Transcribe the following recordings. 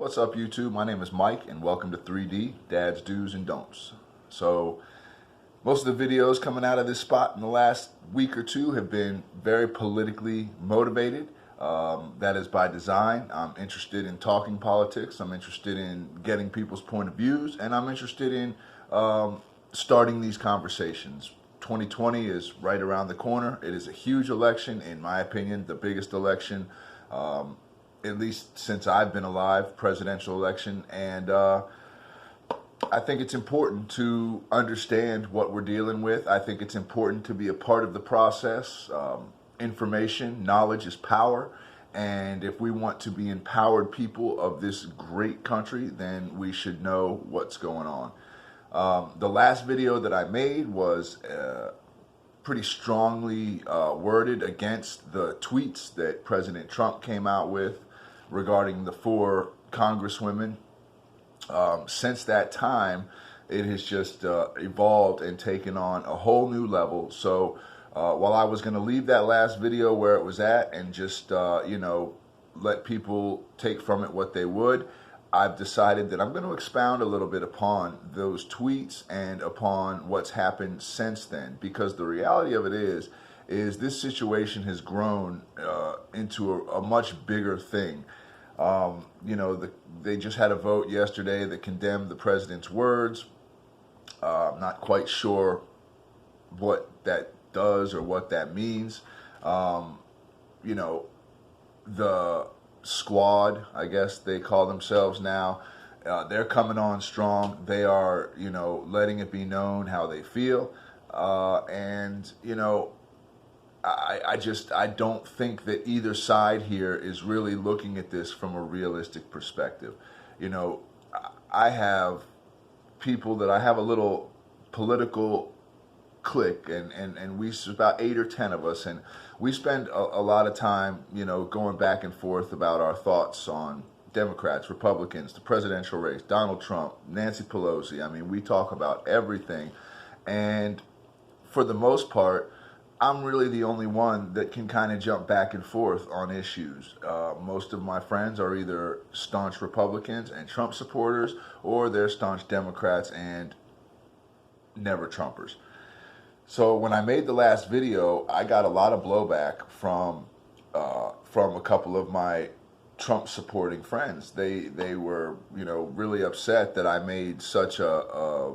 What's up, YouTube? My name is Mike, and welcome to 3D Dad's Do's and Don'ts. So, most of the videos coming out of this spot in the last week or two have been very politically motivated. That is by design. I'm interested in talking politics. I'm interested in getting people's point of views, and I'm interested in starting these conversations. 2020 is right around the corner. It is a huge election, in my opinion, the biggest election at least since I've been alive, presidential election. And I think it's important to understand what we're dealing with. I think it's important to be a part of the process. Information, knowledge is power. And if we want to be empowered people of this great country, then we should know what's going on. The last video that I made was pretty strongly worded against the tweets that President Trump came out with regarding the 4 congresswomen. Since that time, it has just evolved and taken on a whole new level. So while I was going to leave that last video where it was at and just, let people take from it what they would, I've decided that I'm going to expound a little bit upon those tweets and upon what's happened since then. Because the reality of it is this situation has grown into a much bigger thing. They just had a vote yesterday that condemned the president's words. I'm not quite sure what that does or what that means. The squad, I guess they call themselves now, they're coming on strong. They are, letting it be known how they feel. I don't think that either side here is really looking at this from a realistic perspective. I have people that I have a little political clique, and we about 8 or 10 of us, and we spend a lot of time, going back and forth about our thoughts on Democrats, Republicans, the presidential race, Donald Trump, Nancy Pelosi. I mean, we talk about everything, and for the most part, I'm really the only one that can kind of jump back and forth on issues. Most of my friends are either staunch Republicans and Trump supporters, or they're staunch Democrats and never Trumpers. So when I made the last video, I got a lot of blowback from a couple of my Trump supporting friends. They were really upset that I made such a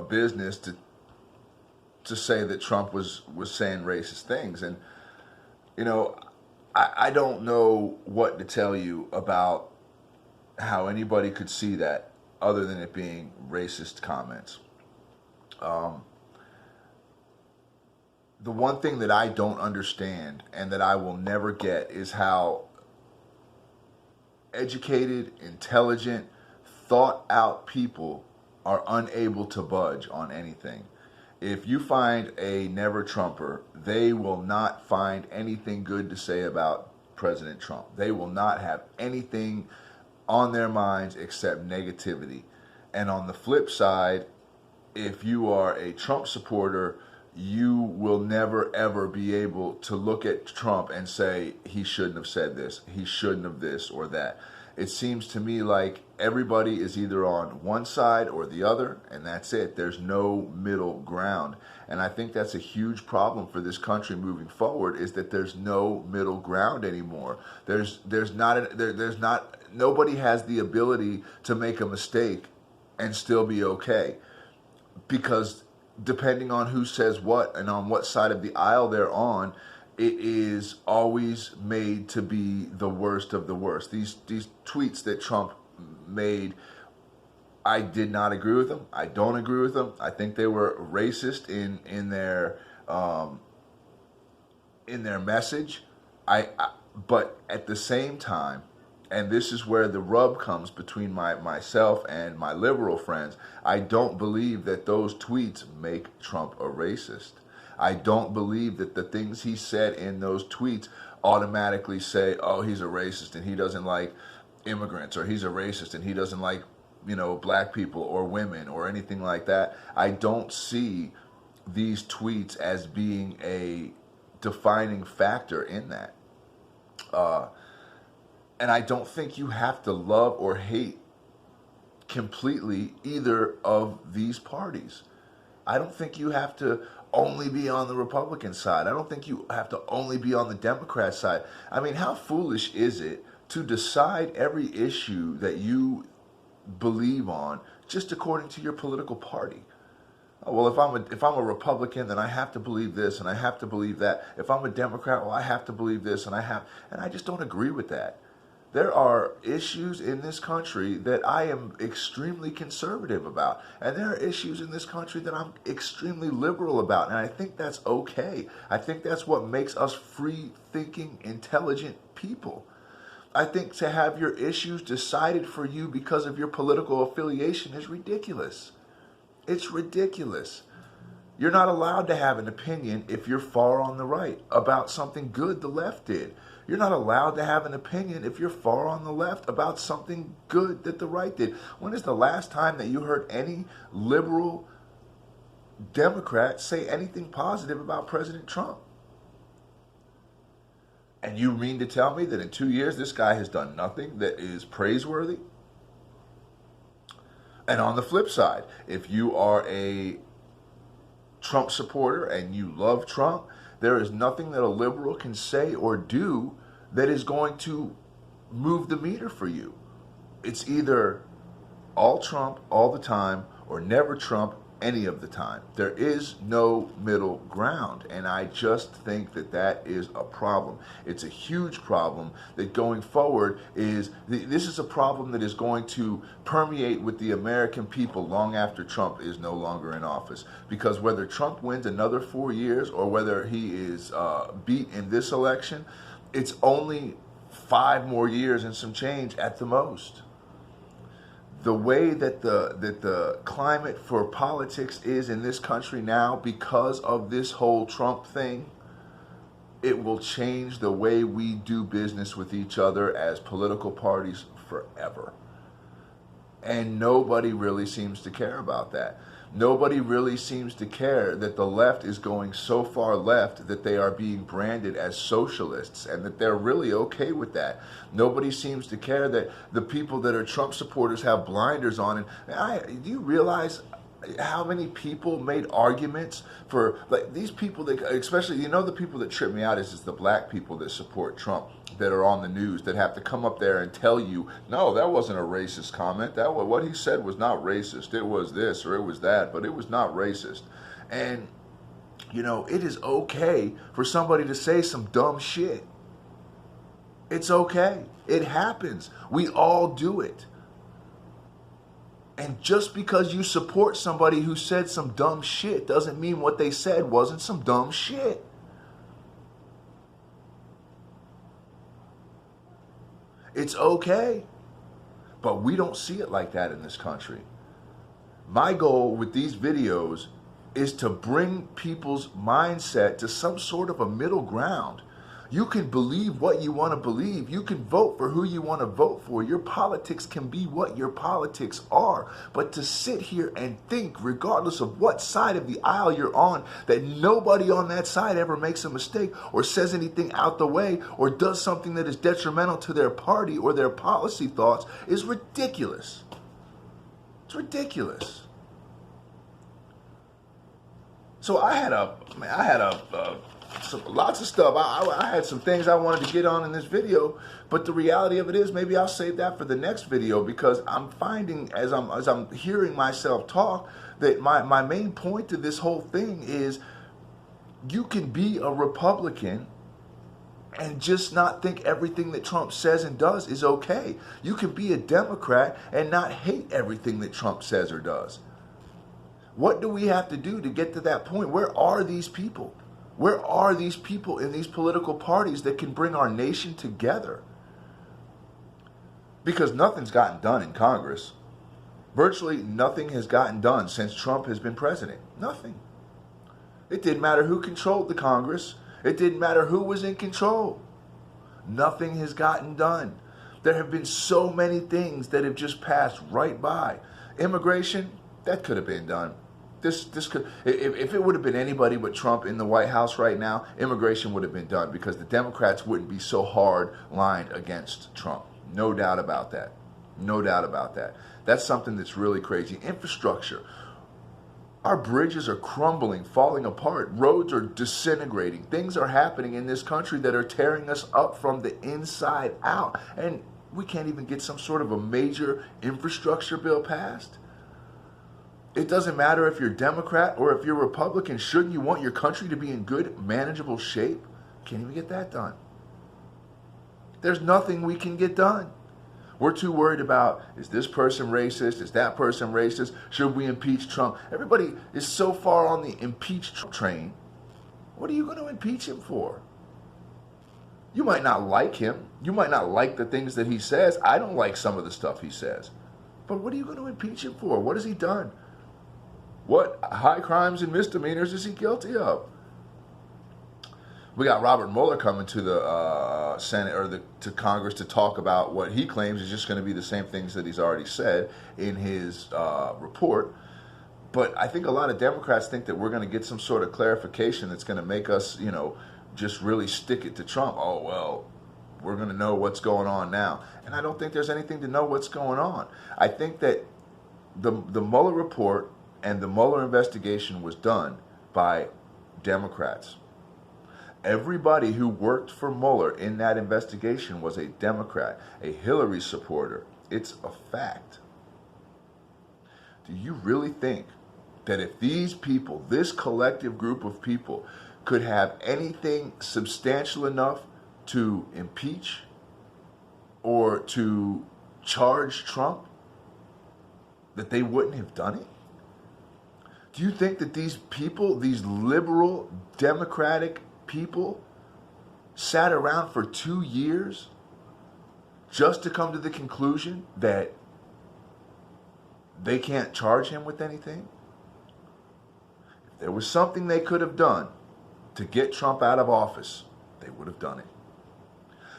business to say that Trump was saying racist things. And, I don't know what to tell you about how anybody could see that other than it being racist comments. The one thing that I don't understand and that I will never get is how educated, intelligent, thought out people are unable to budge on anything. If you find a never Trumper, they will not find anything good to say about President Trump. They will not have anything on their minds except negativity. And on the flip side, if you are a Trump supporter, you will never ever be able to look at Trump and say he shouldn't have said this, he shouldn't have this or that. It seems to me like everybody is either on one side or the other, and that's it. There's no middle ground. And I think that's a huge problem for this country moving forward, is that there's no middle ground anymore. Nobody has the ability to make a mistake and still be okay. Because depending on who says what and on what side of the aisle they're on, it is always made to be the worst of the worst. These tweets that Trump made, I did not agree with them. I don't agree with them. I think they were racist in their message. But at the same time, and this is where the rub comes between myself and my liberal friends, I don't believe that those tweets make Trump a racist. I don't believe that the things he said in those tweets automatically say, oh, he's a racist and he doesn't like immigrants, or he's a racist and he doesn't like, black people or women or anything like that. I don't see these tweets as being a defining factor in that. And I don't think you have to love or hate completely either of these parties. I don't think you have to only be on the Republican side. I don't think you have to only be on the Democrat side. I mean, how foolish is it to decide every issue that you believe on just according to your political party? Oh, well, if I'm a Republican, then I have to believe this and I have to believe that. If I'm a Democrat, well, I have to believe this and I just don't agree with that. There are issues in this country that I am extremely conservative about. And there are issues in this country that I'm extremely liberal about. And I think that's okay. I think that's what makes us free-thinking, intelligent people. I think to have your issues decided for you because of your political affiliation is ridiculous. It's ridiculous. You're not allowed to have an opinion if you're far on the right about something good the left did. You're not allowed to have an opinion if you're far on the left about something good that the right did. When is the last time that you heard any liberal Democrat say anything positive about President Trump? And you mean to tell me that in 2 years this guy has done nothing that is praiseworthy? And on the flip side, if you are a Trump supporter and you love Trump, there is nothing that a liberal can say or do that is going to move the meter for you. It's either all Trump all the time or never Trump any of the time. There is no middle ground, and I just think that that is a problem. It's a huge problem that going forward this is a problem that is going to permeate with the American people long after Trump is no longer in office. Because whether Trump wins another 4 years or whether he is beat in this election, it's only 5 more years and some change at the most. The way that the climate for politics is in this country now, because of this whole Trump thing, it will change the way we do business with each other as political parties forever. And nobody really seems to care about that. Nobody really seems to care that the left is going so far left that they are being branded as socialists and that they're really okay with that. Nobody seems to care that the people that are Trump supporters have blinders on. And do you realize how many people made arguments for, like, these people that, especially, the people that trip me out is the black people that support Trump, that are on the news, that have to come up there and tell you, no, that wasn't a racist comment. What he said was not racist. It was this or it was that, but it was not racist. And, it is okay for somebody to say some dumb shit. It's okay. It happens. We all do it. And just because you support somebody who said some dumb shit doesn't mean what they said wasn't some dumb shit. It's okay. But we don't see it like that in this country. My goal with these videos is to bring people's mindset to some sort of a middle ground. You can believe what you want to believe. You can vote for who you want to vote for. Your politics can be what your politics are. But to sit here and think, regardless of what side of the aisle you're on, that nobody on that side ever makes a mistake or says anything out the way or does something that is detrimental to their party or their policy thoughts is ridiculous. It's ridiculous. So I had lots of stuff. I had some things I wanted to get on in this video, but the reality of it is maybe I'll save that for the next video, because I'm finding as I'm hearing myself talk that my main point to this whole thing is you can be a Republican and just not think everything that Trump says and does is okay. You can be a Democrat and not hate everything that Trump says or does. What do we have to do to get to that point? Where are these people? Where are these people in these political parties that can bring our nation together? Because nothing's gotten done in Congress. Virtually nothing has gotten done since Trump has been president. Nothing. It didn't matter who controlled the Congress. It didn't matter who was in control. Nothing has gotten done. There have been so many things that have just passed right by. Immigration, that could have been done. This could, if it would have been anybody but Trump in the White House right now, immigration would have been done, because the Democrats wouldn't be so hard lined against Trump. No doubt about that. No doubt about that. That's something that's really crazy. Infrastructure. Our bridges are crumbling, falling apart. Roads are disintegrating. Things are happening in this country that are tearing us up from the inside out. And we can't even get some sort of a major infrastructure bill passed. It doesn't matter if you're Democrat or if you're Republican. Shouldn't you want your country to be in good, manageable shape? Can't even get that done. There's nothing we can get done. We're too worried about, is this person racist? Is that person racist? Should we impeach Trump? Everybody is so far on the impeach Trump train. What are you going to impeach him for? You might not like him. You might not like the things that he says. I don't like some of the stuff he says. But what are you going to impeach him for? What has he done? What high crimes and misdemeanors is he guilty of? We got Robert Mueller coming to the Senate or to Congress to talk about what he claims is just going to be the same things that he's already said in his report. But I think a lot of Democrats think that we're going to get some sort of clarification that's going to make us, just really stick it to Trump. Oh, well, we're going to know what's going on now. And I don't think there's anything to know what's going on. I think that the Mueller report and the Mueller investigation was done by Democrats. Everybody who worked for Mueller in that investigation was a Democrat, a Hillary supporter. It's a fact. Do you really think that if these people, this collective group of people, could have anything substantial enough to impeach or to charge Trump, that they wouldn't have done it? Do you think that these people, these liberal, democratic people, sat around for 2 years just to come to the conclusion that they can't charge him with anything? If there was something they could have done to get Trump out of office, they would have done it.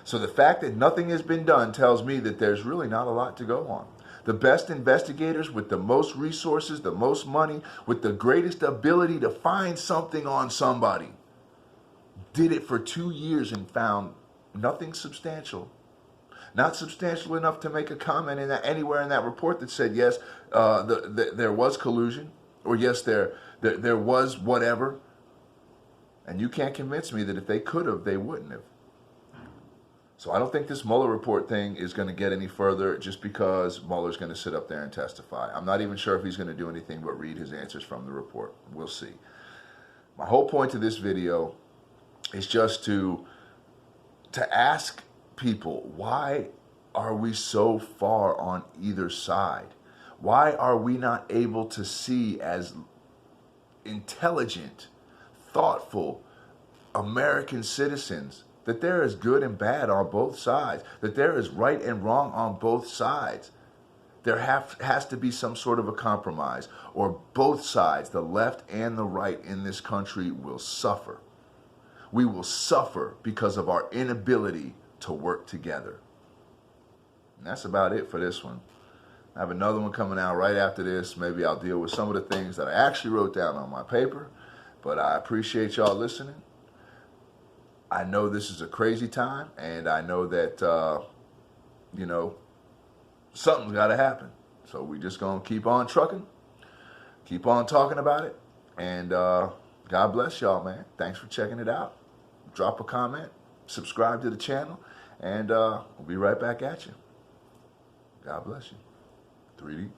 So the fact that nothing has been done tells me that there's really not a lot to go on. The best investigators with the most resources, the most money, with the greatest ability to find something on somebody, did it for 2 years and found nothing substantial. Not substantial enough to make a comment anywhere in that report that said, yes, there was collusion, or yes, there was whatever. And you can't convince me that if they could have, they wouldn't have. So I don't think this Mueller report thing is going to get any further just because Mueller's going to sit up there and testify. I'm not even sure if he's going to do anything but read his answers from the report. We'll see. My whole point to this video is just to ask people, why are we so far on either side? Why are we not able to see as intelligent, thoughtful American citizens that there is good and bad on both sides, that there is right and wrong on both sides? There has to be some sort of a compromise, or both sides, the left and the right in this country, will suffer. We will suffer because of our inability to work together. And that's about it for this one. I have another one coming out right after this. Maybe I'll deal with some of the things that I actually wrote down on my paper. But I appreciate y'all listening. I know this is a crazy time, and I know that, something's got to happen. So we just going to keep on trucking, keep on talking about it, and God bless y'all, man. Thanks for checking it out. Drop a comment, subscribe to the channel, and we'll be right back at you. God bless you. 3D.